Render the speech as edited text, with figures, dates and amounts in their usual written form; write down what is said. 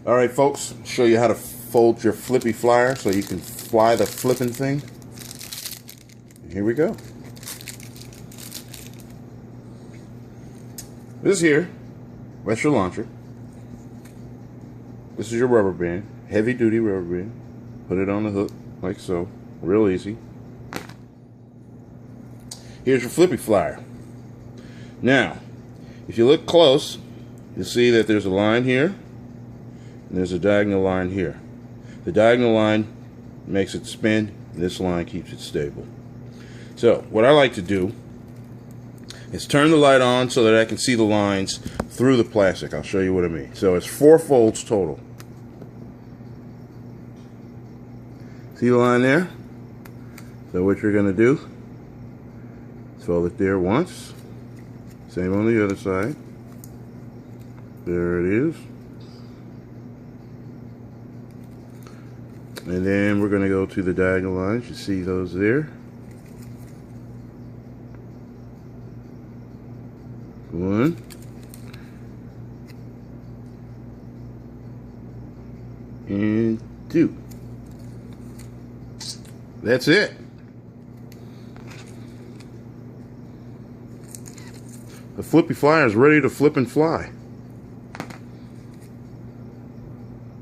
Alright folks, show you how to fold your Flippy flyer so you can fly the flipping thing. Here we go. This here, that's your launcher. This is your rubber band, heavy duty rubber band. Put it on the hook like so, real easy. Here's your Flippy flyer. Now, if you look close, you'll see that there's a line here. And there's a diagonal line here. The diagonal line makes it spin. This line keeps it stable. So what I like to do is turn the light on so that I can see the lines through the plastic. I'll show you what I mean. So it's 4 folds total. See the line there? So what you're going to do is fold it there once. Same on the other side. There it is. And then we're going to go to the diagonal lines. You see those there. One. And 2. That's it. The Flippy flyer is ready to flip and fly.